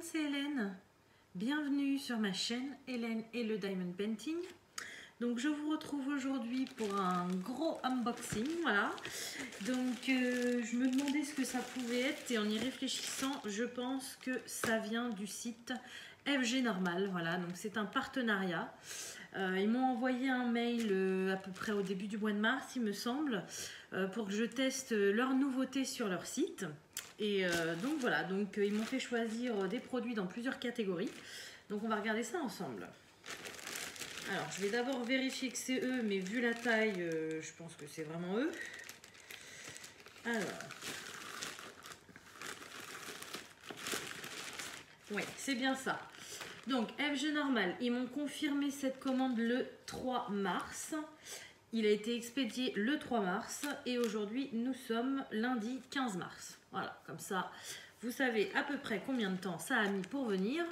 monde, c'est Hélène. Bienvenue sur ma chaîne Hélène et le Diamond Painting. Donc je vous retrouve aujourd'hui pour un gros unboxing, voilà. Donc je me demandais ce que ça pouvait être et en y réfléchissant, je pense que ça vient du site FG Normal, voilà. Donc c'est un partenariat. Ils m'ont envoyé un mail à peu près au début du mois de mars, il me semble, pour que je teste leurs nouveautés sur leur site. Et donc voilà, donc ils m'ont fait choisir des produits dans plusieurs catégories. Donc on va regarder ça ensemble. Alors je vais d'abord vérifier que c'est eux, mais vu la taille, je pense que c'est vraiment eux. Alors. Oui, c'est bien ça. Donc FG Normal, ils m'ont confirmé cette commande le 3 mars. Il a été expédié le 3 mars et aujourd'hui nous sommes lundi 15 mars. Voilà, comme ça vous savez à peu près combien de temps ça a mis pour venir.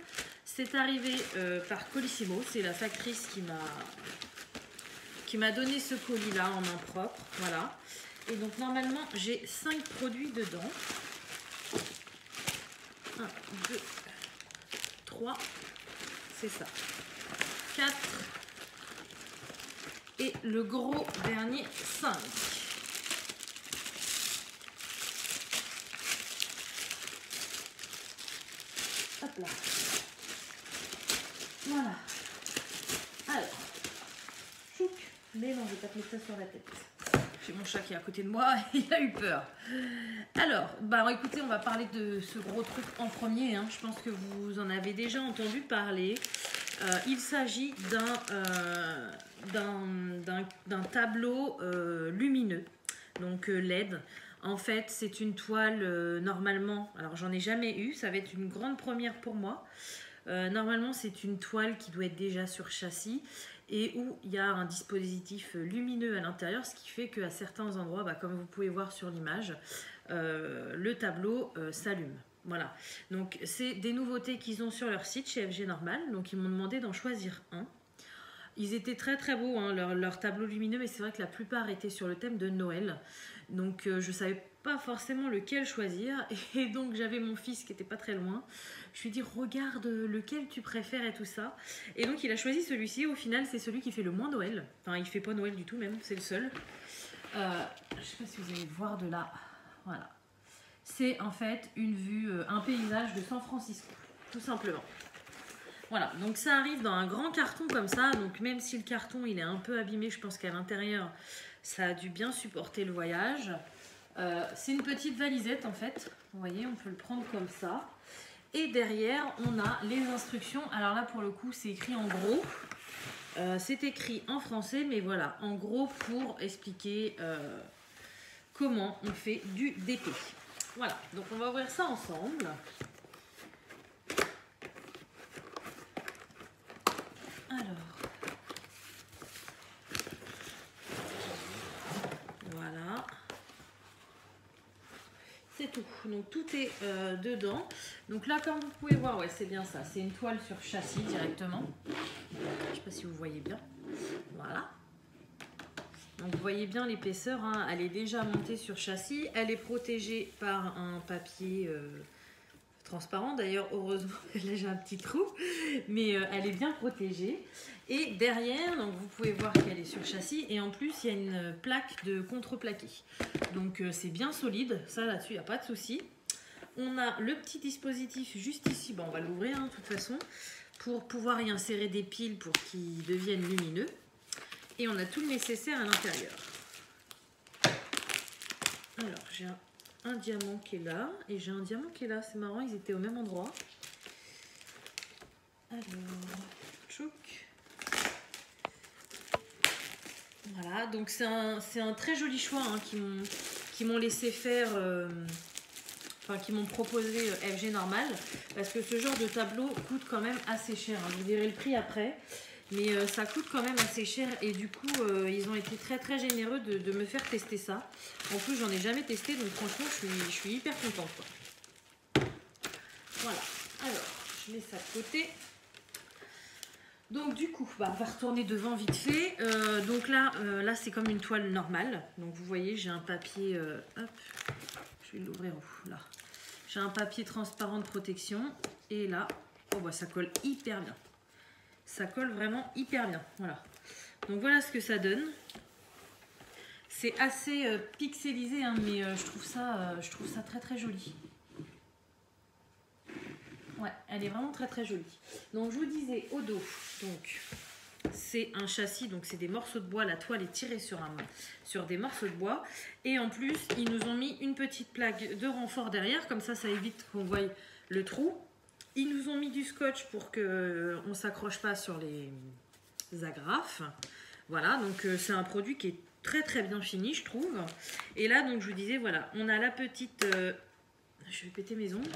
C'est arrivé par Colissimo, c'est la factrice qui m'a donné ce colis là en main propre. Voilà. Et donc normalement j'ai 5 produits dedans. 1, 2, 3, c'est ça. 4. Et le gros dernier 5. Hop là. Voilà. Alors. Chouc. Mais non, je vais pas te mettre ça sur la tête. J'ai mon chat qui est à côté de moi et il a eu peur. Alors, bah écoutez, on va parler de ce gros truc en premier. Hein. Je pense que vous en avez déjà entendu parler. Il s'agit d'un tableau lumineux, donc LED. En fait, c'est une toile normalement, alors j'en ai jamais eu, ça va être une grande première pour moi. Normalement, c'est une toile qui doit être déjà sur châssis et où il y a un dispositif lumineux à l'intérieur, ce qui fait qu'à certains endroits, bah, comme vous pouvez voir sur l'image, le tableau s'allume. Voilà, donc c'est des nouveautés qu'ils ont sur leur site chez FG Normal, donc ils m'ont demandé d'en choisir un. Ils étaient très très beaux, hein, leur tableau lumineux, mais c'est vrai que la plupart étaient sur le thème de Noël, donc je ne savais pas forcément lequel choisir, et donc j'avais mon fils qui était pas très loin. Je lui ai dit regarde lequel tu préfères et tout ça, et donc il a choisi celui-ci. Au final c'est celui qui fait le moins Noël, enfin il fait pas Noël du tout même, c'est le seul. Je sais pas si vous allez voir de là, voilà. C'est en fait une vue, un paysage de San Francisco, tout simplement. Voilà, donc ça arrive dans un grand carton comme ça, donc même si le carton il est un peu abîmé, je pense qu'à l'intérieur ça a dû bien supporter le voyage. C'est une petite valisette en fait, vous voyez, on peut le prendre comme ça. Et derrière on a les instructions, alors là pour le coup c'est écrit en gros. C'est écrit en français, mais voilà, en gros pour expliquer comment on fait du DP. Voilà, donc on va ouvrir ça ensemble. Alors, voilà. C'est tout. Donc tout est dedans. Donc là, comme vous pouvez voir, ouais, c'est bien ça. C'est une toile sur châssis directement. Je ne sais pas si vous voyez bien. Voilà. Donc vous voyez bien l'épaisseur, hein, elle est déjà montée sur châssis. Elle est protégée par un papier transparent. D'ailleurs, heureusement, là j'ai un petit trou, mais elle est bien protégée. Et derrière, donc vous pouvez voir qu'elle est sur châssis. Et en plus, il y a une plaque de contreplaqué. Donc c'est bien solide. Ça, là-dessus, il n'y a pas de souci. On a le petit dispositif juste ici. Bon, on va l'ouvrir, hein, de toute façon, pour pouvoir y insérer des piles pour qu'ils deviennent lumineux. Et on a tout le nécessaire à l'intérieur. Alors, j'ai un diamant qui est là. Et j'ai un diamant qui est là. C'est marrant, ils étaient au même endroit. Alors, tchouk. Voilà, donc c'est un très joli choix hein, qui m'ont laissé faire... Enfin, qui m'ont proposé FG Normal. Parce que ce genre de tableau coûte quand même assez cher. Hein. Vous verrez le prix après. Mais ça coûte quand même assez cher et du coup ils ont été très très généreux de me faire tester ça. En plus j'en ai jamais testé, donc franchement je suis hyper contente quoi. Voilà, alors je mets ça de côté. Donc du coup bah, on va retourner devant vite fait. Donc là c'est comme une toile normale. Donc vous voyez j'ai un papier, hop, je vais l'ouvrir où là. J'ai un papier transparent de protection. Et là, oh bah ça colle hyper bien. Ça colle vraiment hyper bien. Voilà. Donc voilà ce que ça donne. C'est assez pixelisé, hein, mais je trouve ça très très joli. Ouais, elle est vraiment très très jolie. Donc je vous disais au dos, donc c'est un châssis, donc c'est des morceaux de bois. La toile est tirée sur des morceaux de bois. Et en plus, ils nous ont mis une petite plaque de renfort derrière, comme ça évite qu'on voie le trou. Ils nous ont mis du scotch pour qu'on ne s'accroche pas sur les agrafes. Voilà, donc c'est un produit qui est très très bien fini, je trouve. Et là, donc je vous disais, voilà, on a la petite... je vais péter mes ongles.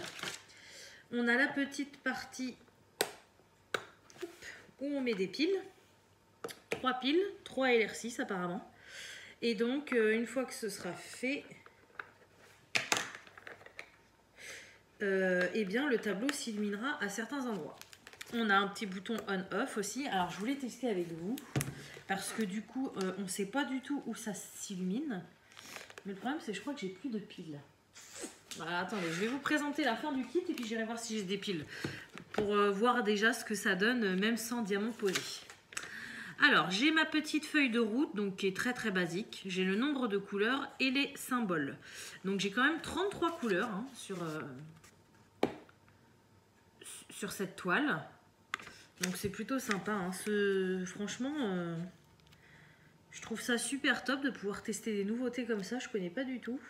On a la petite partie où on met des piles. 3 piles, 3 LR6 apparemment. Et donc, une fois que ce sera fait, eh bien, le tableau s'illuminera à certains endroits. On a un petit bouton on-off aussi. Alors, je voulais tester avec vous parce que du coup, on ne sait pas du tout où ça s'illumine. Mais le problème, c'est que je crois que j'ai plus de piles. Voilà, attendez, je vais vous présenter la fin du kit et puis j'irai voir si j'ai des piles pour voir déjà ce que ça donne, même sans diamant posé. Alors, j'ai ma petite feuille de route, donc qui est très très basique. J'ai le nombre de couleurs et les symboles. Donc, j'ai quand même 33 couleurs hein, sur cette toile. Donc, c'est plutôt sympa. Hein. Franchement, je trouve ça super top de pouvoir tester des nouveautés comme ça. Je ne connais pas du tout.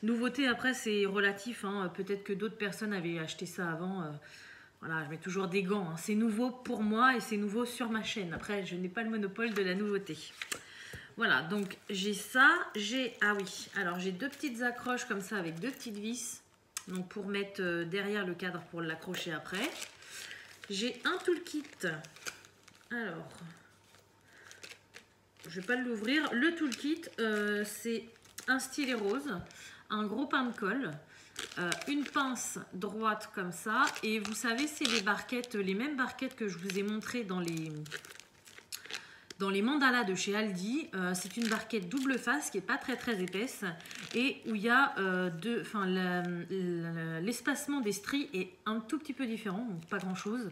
Nouveauté, après, c'est relatif. Hein. Peut-être que d'autres personnes avaient acheté ça avant. Voilà, je mets toujours des gants. Hein. C'est nouveau pour moi et c'est nouveau sur ma chaîne. Après, je n'ai pas le monopole de la nouveauté. Voilà, donc j'ai ça. Ah oui, alors j'ai 2 petites accroches comme ça avec 2 petites vis. Donc pour mettre derrière le cadre pour l'accrocher après. J'ai un toolkit. Alors, je ne vais pas l'ouvrir. Le toolkit, c'est un stylet rose, un gros pain de colle, une pince droite comme ça. Et vous savez, c'est les barquettes, les mêmes barquettes que je vous ai montrées dans les mandalas de chez Aldi. C'est une barquette double face qui n'est pas très très épaisse et où il y a l'espacement des stries est un tout petit peu différent, donc pas grand chose.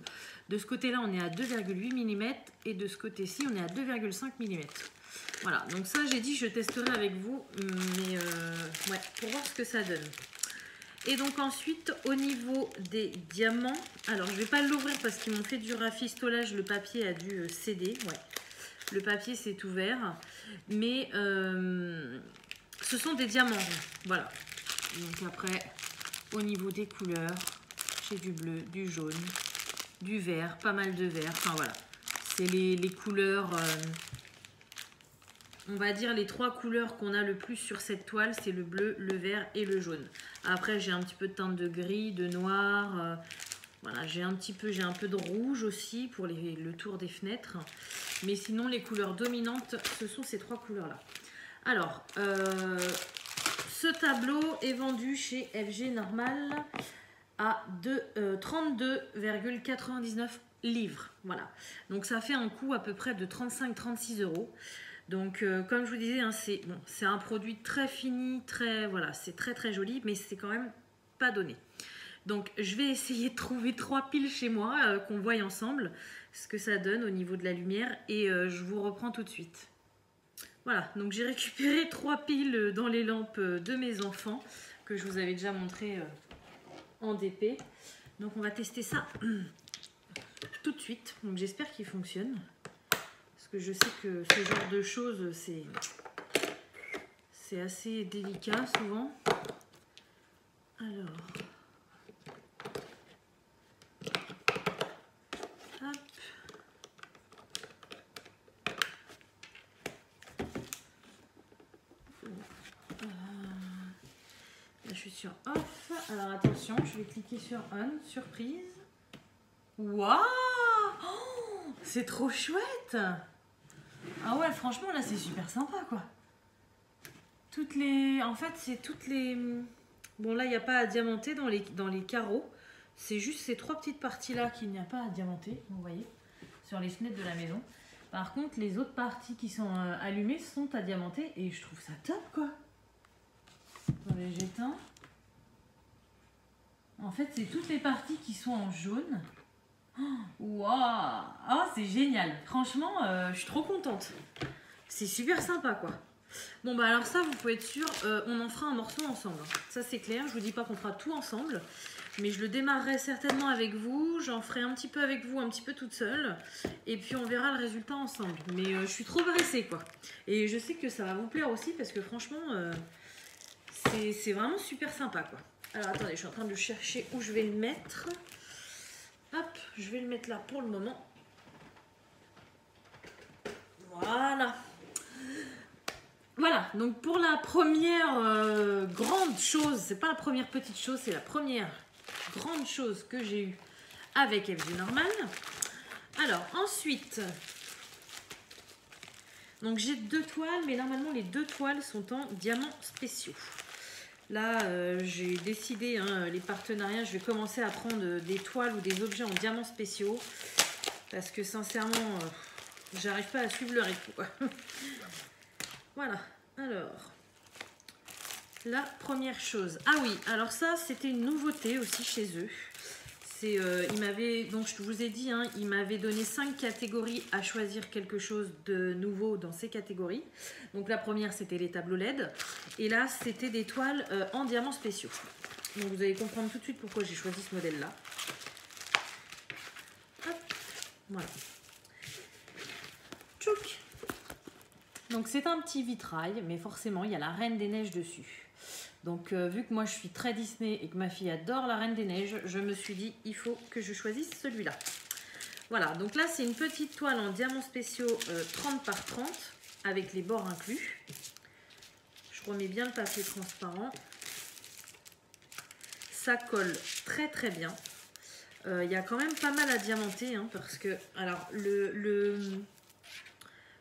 De ce côté là on est à 2,8 mm et de ce côté ci on est à 2,5 mm. Voilà, donc ça j'ai dit je testerai avec vous, mais ouais, pour voir ce que ça donne. Et donc ensuite au niveau des diamants, alors je ne vais pas l'ouvrir parce qu'ils m'ont fait du rafistolage, le papier a dû céder, ouais. Le papier s'est ouvert, mais ce sont des diamants, voilà. Donc après, au niveau des couleurs, j'ai du bleu, du jaune, du vert, pas mal de vert, enfin voilà. C'est les couleurs, on va dire les 3 couleurs qu'on a le plus sur cette toile, c'est le bleu, le vert et le jaune. Après, j'ai un petit peu de teinte de gris, de noir, voilà, j'ai un peu de rouge aussi pour le tour des fenêtres. Mais sinon, les couleurs dominantes, ce sont ces 3 couleurs-là. Alors, ce tableau est vendu chez FG Normal à 32,99 livres. Voilà. Donc, ça fait un coût à peu près de 35-36 €. Donc, comme je vous disais, hein, c'est un produit très fini, voilà, c'est très très joli, mais c'est quand même pas donné. Donc, je vais essayer de trouver 3 piles chez moi, qu'on voie ensemble, ce que ça donne au niveau de la lumière, et je vous reprends tout de suite. Voilà, donc j'ai récupéré 3 piles dans les lampes de mes enfants, que je vous avais déjà montré en DP. Donc, on va tester ça tout de suite. Donc, j'espère qu'il fonctionne. Parce que je sais que ce genre de choses, c'est assez délicat souvent. Alors... Hop. Là, je suis sur off. Alors attention, je vais cliquer sur on. Surprise. Waouh, oh, c'est trop chouette. Ah ouais, franchement, là, c'est super sympa, quoi. En fait, c'est toutes les... Bon, là, il n'y a pas à diamanter dans les carreaux. C'est juste ces 3 petites parties-là qu'il n'y a pas à diamanter, vous voyez, sur les fenêtres de la maison. Par contre, les autres parties qui sont allumées sont à diamanter et je trouve ça top, quoi. Attendez, j'éteins. fait, c'est toutes les parties qui sont en jaune. Waouh! Oh, c'est génial. Franchement, je suis trop contente. C'est super sympa, quoi. Bon, bah alors ça, vous pouvez être sûr, on en fera un morceau ensemble. Ça, c'est clair. Je vous dis pas qu'on fera tout ensemble. Mais je le démarrerai certainement avec vous. J'en ferai un petit peu avec vous, un petit peu toute seule. Et puis, on verra le résultat ensemble. Mais je suis trop pressée, quoi. Et je sais que ça va vous plaire aussi parce que franchement, c'est vraiment super sympa, quoi. Alors, attendez, je suis en train de chercher où je vais le mettre. Hop, je vais le mettre là pour le moment. Voilà. Voilà, donc pour la première grande chose, c'est pas la première petite chose, c'est la première grande chose que j'ai eue avec FG Normal. Alors ensuite, donc j'ai 2 toiles, mais normalement les 2 toiles sont en diamants spéciaux. Là, j'ai décidé, hein, les partenariats, je vais commencer à prendre des toiles ou des objets en diamants spéciaux. Parce que sincèrement, j'arrive pas à suivre le rythme, quoi. Voilà, alors, la première chose. Ah oui, alors ça, c'était une nouveauté aussi chez eux. C'est, il m'avait, donc je vous ai dit, hein, il m'avait donné 5 catégories à choisir quelque chose de nouveau dans ces catégories. Donc la première, c'était les tableaux LED. Et là, c'était des toiles en diamants spéciaux. Donc vous allez comprendre tout de suite pourquoi j'ai choisi ce modèle-là. Hop, voilà. Tchouk. Donc c'est un petit vitrail, mais forcément, il y a la Reine des Neiges dessus. Donc, vu que moi je suis très Disney et que ma fille adore la Reine des Neiges, je me suis dit, il faut que je choisisse celui-là. Voilà, donc là c'est une petite toile en diamants spéciaux 30 par 30 avec les bords inclus. Je remets bien le papier transparent. Ça colle très très bien. Il y a quand même pas mal à diamanter, hein, parce que, alors,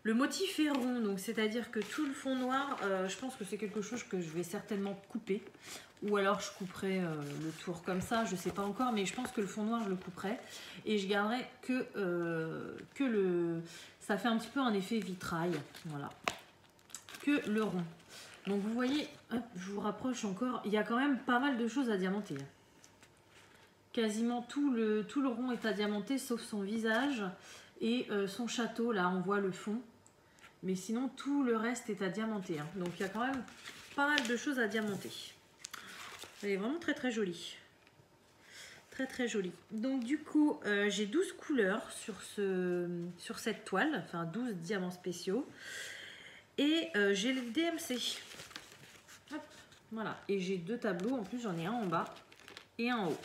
le motif est rond, donc c'est-à-dire que tout le fond noir, je pense que c'est quelque chose que je vais certainement couper. Ou alors je couperai le tour comme ça, je ne sais pas encore, mais je pense que le fond noir, je le couperai. Et je garderai que le... Ça fait un petit peu un effet vitrail, voilà. Que le rond. Donc vous voyez, hop, je vous rapproche encore, il y a quand même pas mal de choses à diamanter. Quasiment tout le rond est à diamanter, sauf son visage et son château, là on voit le fond. Mais sinon, tout le reste est à diamanter. Hein. Donc, il y a quand même pas mal de choses à diamanter. Elle est vraiment très, très jolie. Très, très jolie. Donc, du coup, j'ai 12 couleurs sur cette toile. Enfin, 12 diamants spéciaux. Et j'ai le DMC. Hop, voilà. Et j'ai 2 tableaux. En plus, j'en ai un en bas et un en haut.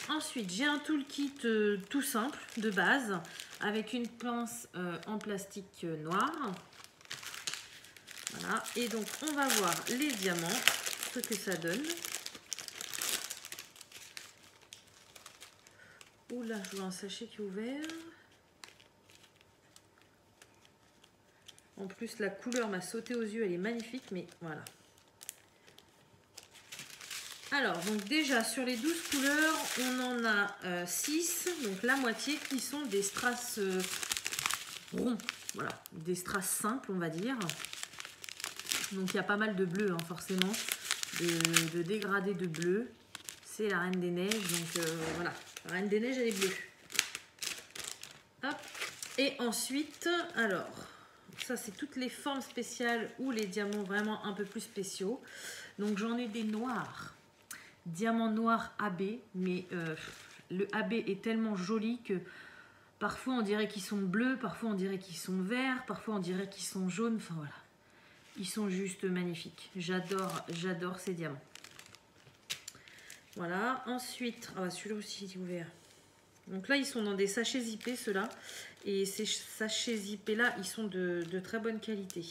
Ensuite, j'ai un toolkit tout simple, de base, avec une pince en plastique noir. Voilà, et donc on va voir les diamants, ce que ça donne. Oula, je vois un sachet qui est ouvert. En plus, la couleur m'a sauté aux yeux, elle est magnifique, mais voilà. Alors, donc déjà, sur les 12 couleurs, on en a 6, donc la moitié, qui sont des strass ronds. Voilà, des strass simples, on va dire. Donc, il y a pas mal de bleu, hein, forcément, de dégradés de bleu. C'est la Reine des Neiges, donc voilà. La Reine des Neiges, elle est bleue. Hop. Et ensuite, alors, ça, c'est toutes les formes spéciales ou les diamants vraiment un peu plus spéciaux. Donc, j'en ai des noirs. Diamant noir AB, mais le AB est tellement joli que parfois on dirait qu'ils sont bleus, parfois on dirait qu'ils sont verts, parfois on dirait qu'ils sont jaunes, enfin voilà. Ils sont juste magnifiques. J'adore ces diamants. Voilà, ensuite, ah, celui-là aussi est ouvert. Donc là, ils sont dans des sachets zippés, ceux-là. Et ces sachets zippés-là, ils sont de très bonne qualité.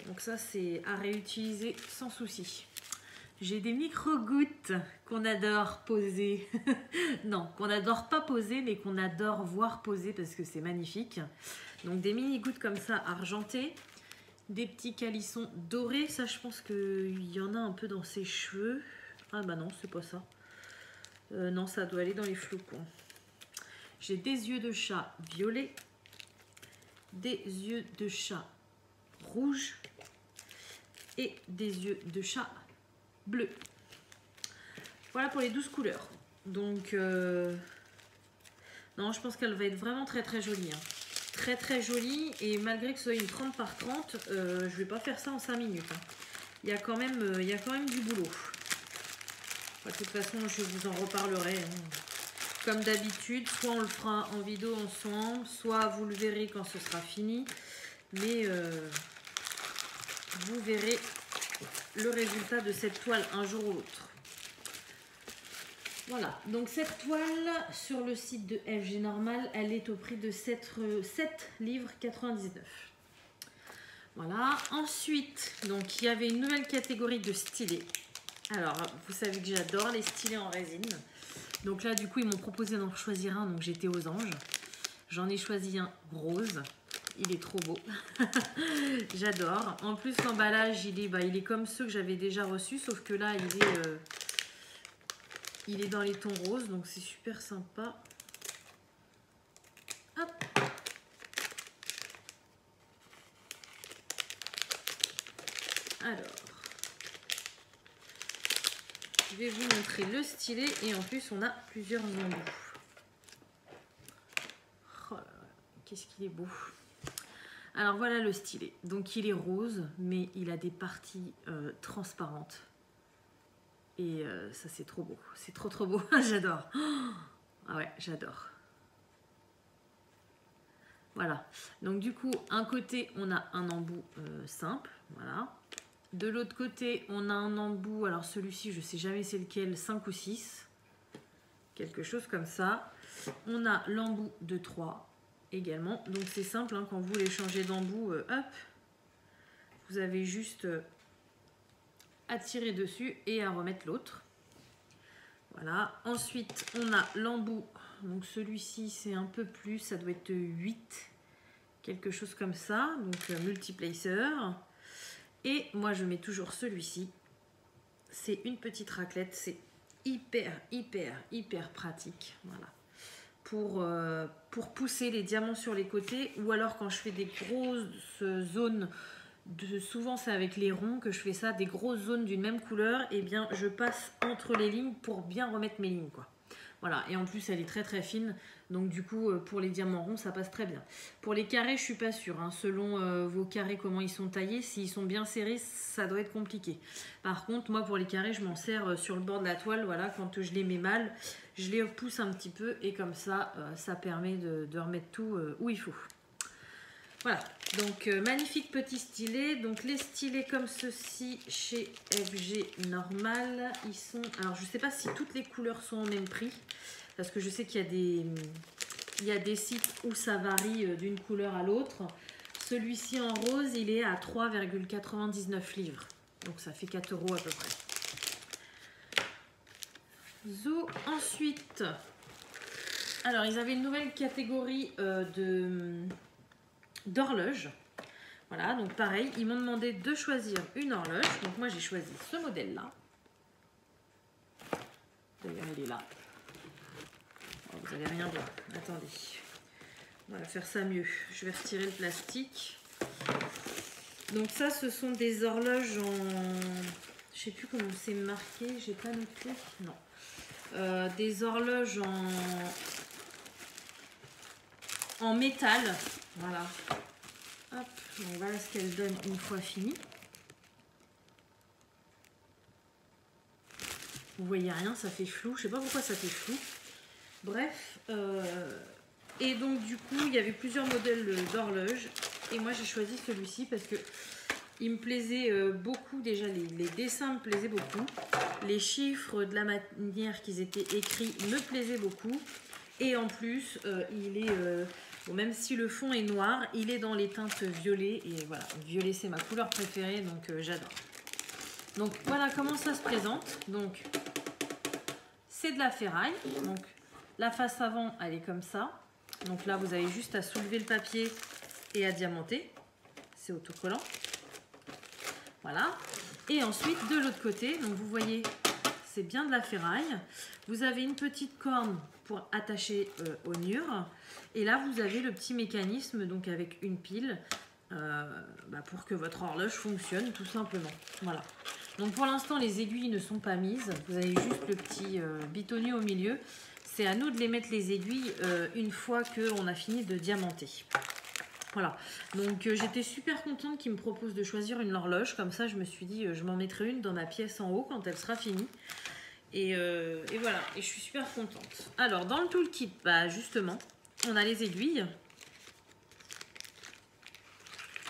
Donc ça, c'est à réutiliser sans souci. J'ai des micro-gouttes qu'on adore poser. Non, qu'on n'adore pas poser, mais qu'on adore voir poser parce que c'est magnifique. Donc des mini-gouttes comme ça, argentées. Des petits calissons dorés. Ça, je pense qu'il y en a un peu dans ses cheveux. Ah bah non, c'est pas ça. Non, ça doit aller dans les flocons. J'ai des yeux de chat violets. Des yeux de chat rouges. Et des yeux de chat bleu. Voilà pour les 12 couleurs. Donc, non, je pense qu'elle va être vraiment très très jolie. Hein. Très très jolie. Et malgré que ce soit une 30 par 30, je vais pas faire ça en 5 minutes. Hein. Il y a quand même du boulot. De toute façon, je vous en reparlerai. Hein. Comme d'habitude, soit on le fera en vidéo ensemble, soit vous le verrez quand ce sera fini. Mais vous verrez le résultat de cette toile un jour ou l'autre. Voilà, donc cette toile sur le site de FG Normal, elle est au prix de 7 livres 99. Voilà, ensuite, donc il y avait une nouvelle catégorie de stylés. Alors, vous savez que j'adore les stylés en résine. Donc là, du coup, ils m'ont proposé d'en choisir un, donc j'étais aux anges. J'en ai choisi un rose. Il est trop beau. J'adore. En plus, l'emballage, il est comme ceux que j'avais déjà reçus, sauf que là, il est dans les tons roses, donc c'est super sympa. Hop. Alors, je vais vous montrer le stylet et en plus, on a plusieurs embouts. Oh là là, qu'est-ce qu'il est beau. Alors voilà le stylet. Donc il est rose, mais il a des parties transparentes. Et ça c'est trop beau. C'est trop trop beau. J'adore. Ah ouais, j'adore. Voilà. Donc du coup, un côté, on a un embout simple. Voilà. De l'autre côté, on a un embout. Alors celui-ci, je ne sais jamais c'est lequel, 5 ou 6. Quelque chose comme ça. On a l'embout de 3. Également, donc c'est simple, hein, quand vous voulez changer d'embout, hop, vous avez juste à tirer dessus et à remettre l'autre. Voilà, ensuite on a l'embout, donc celui-ci c'est un peu plus, ça doit être 8, quelque chose comme ça, donc multiplacer. Et moi je mets toujours celui-ci, c'est une petite raclette, c'est hyper pratique, voilà. Pour pousser les diamants sur les côtés, ou alors quand je fais des grosses zones, souvent c'est avec les ronds que je fais ça, des grosses zones d'une même couleur, et bien je passe entre les lignes pour bien remettre mes lignes, quoi. Voilà, et en plus elle est très fine, donc du coup pour les diamants ronds ça passe très bien. Pour les carrés je suis pas sûre, hein, selon vos carrés comment ils sont taillés, s'ils sont bien serrés ça doit être compliqué. Par contre moi pour les carrés je m'en sers sur le bord de la toile, voilà, quand je les mets mal, je les pousse un petit peu et comme ça ça permet de remettre tout où il faut. Voilà, donc magnifique petit stylet. Donc les stylets comme ceci chez FG Normal, ils sont... Alors je ne sais pas si toutes les couleurs sont au même prix, parce que je sais qu'il y a des sites où ça varie d'une couleur à l'autre. Celui-ci en rose, il est à 3,99 livres. Donc ça fait 4 € à peu près. Zo, ensuite, alors ils avaient une nouvelle catégorie d'horloge. Voilà, donc pareil, ils m'ont demandé de choisir une horloge. Donc moi j'ai choisi ce modèle-là. D'ailleurs il est là. Oh, vous n'allez rien voir. Attendez. On va faire ça mieux. Je vais retirer le plastique. Donc ça, ce sont des horloges en... Je sais plus comment c'est marqué. J'ai pas noté. Non. Des horloges en métal. Voilà. Hop, donc voilà ce qu'elle donne une fois finie. Vous voyez rien, ça fait flou. Je sais pas pourquoi ça fait flou. Bref. Et donc du coup, il y avait plusieurs modèles d'horloges. Et moi j'ai choisi celui-ci parce que il me plaisait beaucoup. Déjà les dessins me plaisaient beaucoup. Les chiffres de la manière qu'ils étaient écrits me plaisaient beaucoup. Et en plus, il est... bon, même si le fond est noir, il est dans les teintes violet. Et voilà, violet c'est ma couleur préférée, donc j'adore. Donc voilà comment ça se présente. Donc c'est de la ferraille. Donc la face avant, elle est comme ça. Donc là, vous avez juste à soulever le papier et à diamanter. C'est autocollant. Voilà. Et ensuite, de l'autre côté, donc vous voyez, c'est bien de la ferraille. Vous avez une petite corne pour attacher au mur. Et là, vous avez le petit mécanisme, donc avec une pile, pour que votre horloge fonctionne, tout simplement. Voilà. Donc pour l'instant, les aiguilles ne sont pas mises. Vous avez juste le petit bitonnier au milieu. C'est à nous de les mettre les aiguilles une fois qu'on a fini de diamanter. Voilà, donc j'étais super contente qu'il me propose de choisir une horloge. Comme ça, je me suis dit, je m'en mettrai une dans ma pièce en haut quand elle sera finie. Et voilà, et je suis super contente. Alors, dans le toolkit, bah, justement, on a les aiguilles.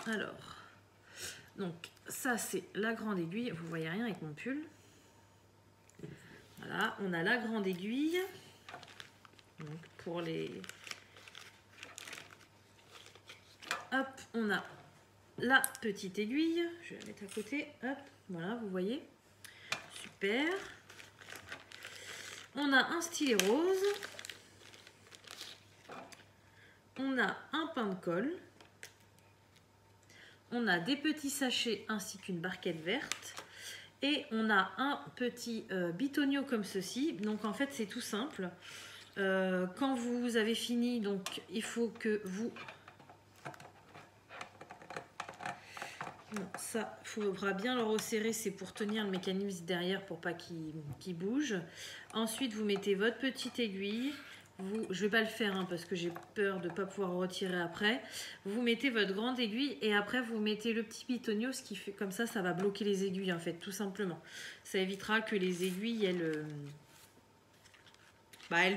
Alors, donc ça c'est la grande aiguille. Vous voyez rien avec mon pull. Voilà, on a la grande aiguille. Donc pour les... Hop, on a la petite aiguille. Je vais la mettre à côté. Hop, voilà, vous voyez. Super. On a un stylet rose. On a un pain de colle. On a des petits sachets ainsi qu'une barquette verte. Et on a un petit bitonio comme ceci. Donc en fait c'est tout simple. Quand vous avez fini, donc il faut que vous... Bon, ça, il faudra bien le resserrer, c'est pour tenir le mécanisme derrière pour pas qu'il bouge. Ensuite, vous mettez votre petite aiguille. Je ne vais pas le faire hein, parce que j'ai peur de ne pas pouvoir retirer après. Vous mettez votre grande aiguille et après vous mettez le petit bitonio, ce qui fait comme ça va bloquer les aiguilles en fait, tout simplement. Ça évitera que les aiguilles, elles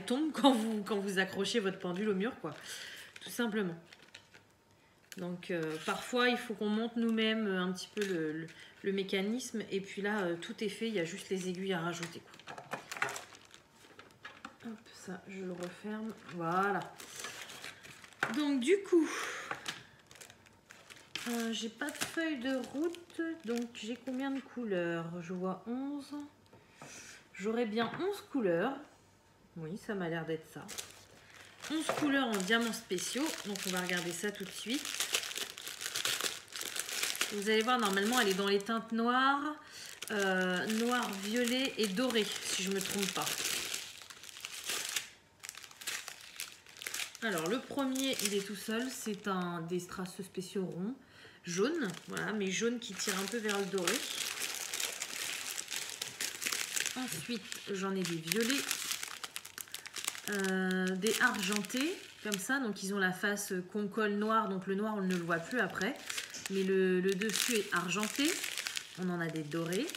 tombent quand vous accrochez votre pendule au mur, quoi. Tout simplement. Donc parfois il faut qu'on monte nous-mêmes un petit peu le mécanisme et puis là tout est fait, il y a juste les aiguilles à rajouter, quoi. Hop, ça je le referme, voilà. Donc du coup, j'ai pas de feuille de route, donc j'ai combien de couleurs? Je vois 11. J'aurais bien 11 couleurs. Oui, ça m'a l'air d'être ça. 11 couleurs en diamants spéciaux, donc on va regarder ça tout de suite. Vous allez voir, normalement, elle est dans les teintes noires, noir, violet et doré, si je ne me trompe pas. Alors, le premier, il est tout seul. C'est un des strass spéciaux ronds, jaune, voilà, mais jaune qui tire un peu vers le doré. Ensuite, j'en ai des violets, des argentés, comme ça. Donc, ils ont la face qu'on colle noire, donc le noir, on ne le voit plus après. Mais le dessus est argenté. On en a des dorés.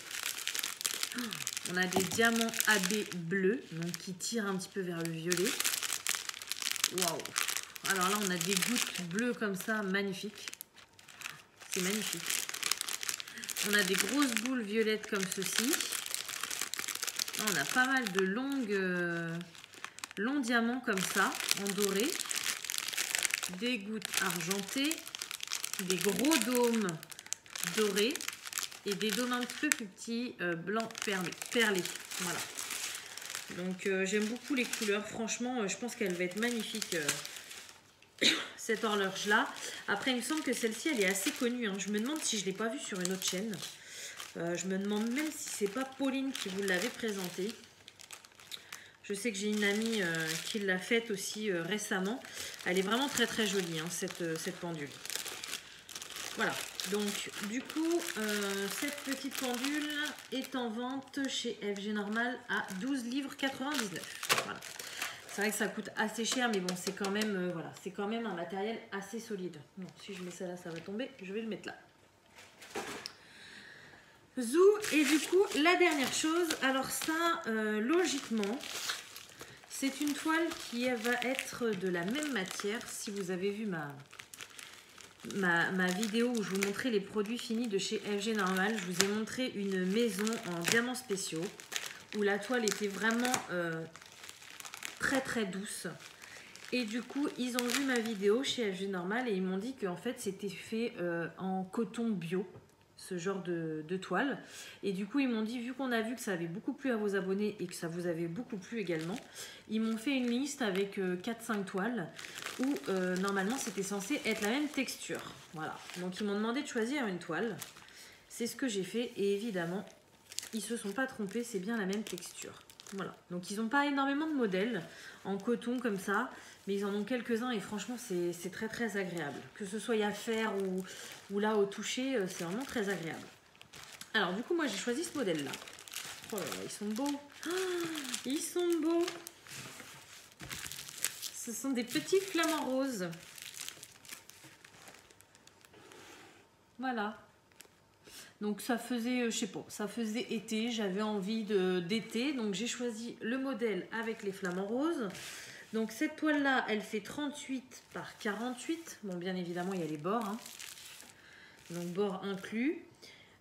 On a des diamants AB bleus, donc qui tirent un petit peu vers le violet. Waouh! Alors là, on a des gouttes bleues comme ça, magnifiques. C'est magnifique. On a des grosses boules violettes comme ceci. Là, on a pas mal de longs diamants comme ça, en doré. Des gouttes argentées. Des gros dômes dorés. Et des dômes un petit peu plus petits, blancs perlés. Voilà. Donc j'aime beaucoup les couleurs. Franchement, je pense qu'elle va être magnifique, cette horloge-là. Après, il me semble que celle-ci, elle est assez connue. Hein. Je me demande si je ne l'ai pas vue sur une autre chaîne. Je me demande même si c'est pas Pauline qui vous l'avait présentée. Je sais que j'ai une amie qui l'a faite aussi récemment. Elle est vraiment très très jolie, hein, cette pendule. Voilà, donc du coup, cette petite pendule est en vente chez FG Normal à 12 livres 99. Voilà. C'est vrai que ça coûte assez cher, mais bon, c'est quand même, voilà, c'est quand même un matériel assez solide. Bon, si je mets ça là, ça va tomber. Je vais le mettre là. Zou, et du coup, la dernière chose, alors ça, logiquement, c'est une toile qui va être de la même matière. Si vous avez vu ma vidéo où je vous montrais les produits finis de chez FG Normal, je vous ai montré une maison en diamants spéciaux où la toile était vraiment très très douce. Et du coup, ils ont vu ma vidéo chez FG Normal et ils m'ont dit qu'en fait c'était fait en coton bio, ce genre de toile. Et du coup, ils m'ont dit, vu qu'on a vu que ça avait beaucoup plu à vos abonnés et que ça vous avait beaucoup plu également, ils m'ont fait une liste avec 4-5 toiles où normalement c'était censé être la même texture. Voilà, donc ils m'ont demandé de choisir une toile. C'est ce que j'ai fait et évidemment, ils se sont pas trompés, c'est bien la même texture. Voilà, donc ils n'ont pas énormément de modèles en coton comme ça, mais ils en ont quelques-uns et franchement c'est très très agréable. Que ce soit à faire ou là au toucher, c'est vraiment très agréable. Alors du coup moi j'ai choisi ce modèle là. Oh là là, ils sont beaux. Oh, ils sont beaux. Ce sont des petits flamants roses. Voilà. Donc ça faisait, je sais pas, ça faisait été, j'avais envie d'été, donc j'ai choisi le modèle avec les flamants roses. Donc cette toile là, elle fait 38 par 48. Bon, bien évidemment, il y a les bords, hein. Donc bords inclus.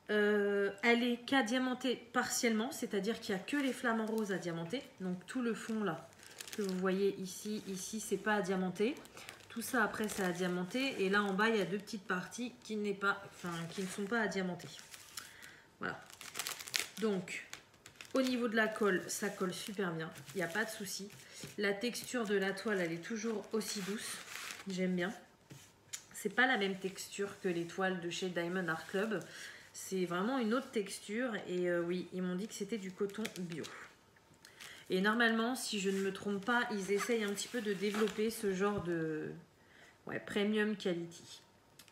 Elle est qu'à diamanter partiellement, c'est-à-dire qu'il n'y a que les flamants roses à diamanter. Donc tout le fond là que vous voyez ici, c'est pas à diamanter. Tout ça après c'est à diamanter. Et là en bas il y a deux petites parties qui ne sont pas à diamanter. Voilà. Donc au niveau de la colle, ça colle super bien. Il n'y a pas de souci. La texture de la toile, elle est toujours aussi douce. J'aime bien. C'est pas la même texture que les toiles de chez Diamond Art Club. C'est vraiment une autre texture. Et oui, ils m'ont dit que c'était du coton bio. Et normalement, si je ne me trompe pas, ils essayent un petit peu de développer ce genre de premium quality.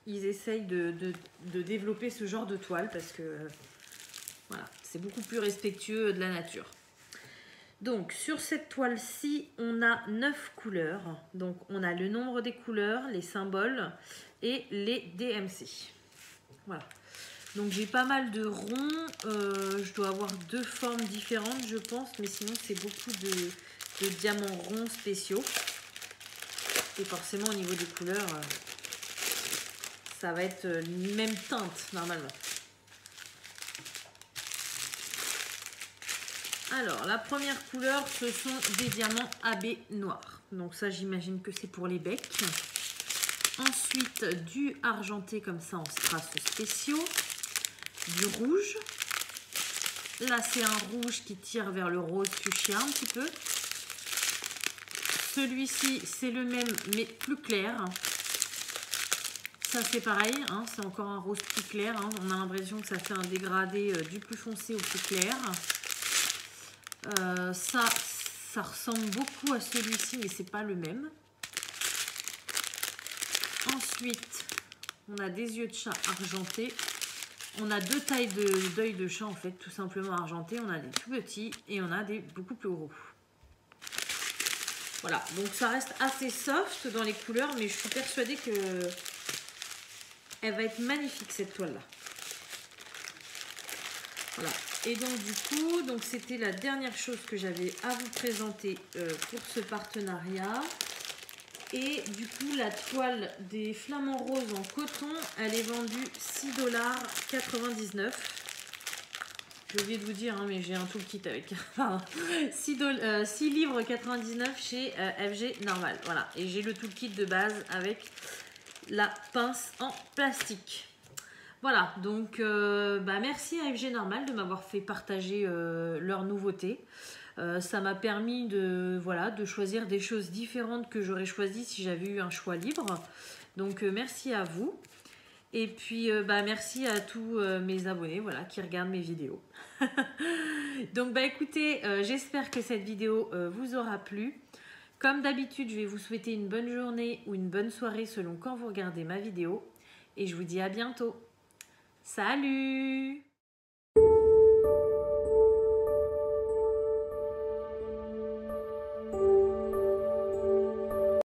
Ils essayent de développer ce genre de toile parce que voilà, c'est beaucoup plus respectueux de la nature. Donc sur cette toile-ci, on a 9 couleurs. Donc on a le nombre des couleurs, les symboles et les DMC. Voilà. Donc j'ai pas mal de ronds. Je dois avoir 2 formes différentes, je pense. Mais sinon, c'est beaucoup de diamants ronds spéciaux. Et forcément, au niveau des couleurs, ça va être la même teinte normalement. Alors, la première couleur, ce sont des diamants AB noirs. Donc ça, j'imagine que c'est pour les becs. Ensuite, du argenté comme ça en strass spéciaux. Du rouge. Là, c'est un rouge qui tire vers le rose fuchsia un petit peu. Celui-ci, c'est le même, mais plus clair. Ça, c'est pareil, hein, c'est encore un rose plus clair. Hein. On a l'impression que ça fait un dégradé du plus foncé au plus clair. Ça ressemble beaucoup à celui-ci, mais c'est pas le même. Ensuite, on a des yeux de chat argentés. On a 2 tailles d'œil de chat, en fait, tout simplement argentés. On a des tout petits et on a des beaucoup plus gros. Voilà, donc ça reste assez soft dans les couleurs, mais je suis persuadée que elle va être magnifique, cette toile-là. Voilà. Et donc du coup, c'était la dernière chose que j'avais à vous présenter pour ce partenariat. Et du coup, la toile des flamants roses en coton, elle est vendue 6,99 $. J'ai oublié de vous dire, hein, mais j'ai un toolkit avec 6 livres 99 chez FG Normal. Voilà, et j'ai le toolkit de base avec la pince en plastique. Voilà, donc merci à FG Normal de m'avoir fait partager leurs nouveautés. Ça m'a permis de choisir des choses différentes que j'aurais choisies si j'avais eu un choix libre. Donc merci à vous. Et puis merci à tous mes abonnés qui regardent mes vidéos. Donc écoutez, j'espère que cette vidéo vous aura plu. Comme d'habitude, je vais vous souhaiter une bonne journée ou une bonne soirée selon quand vous regardez ma vidéo. Et je vous dis à bientôt. Salut!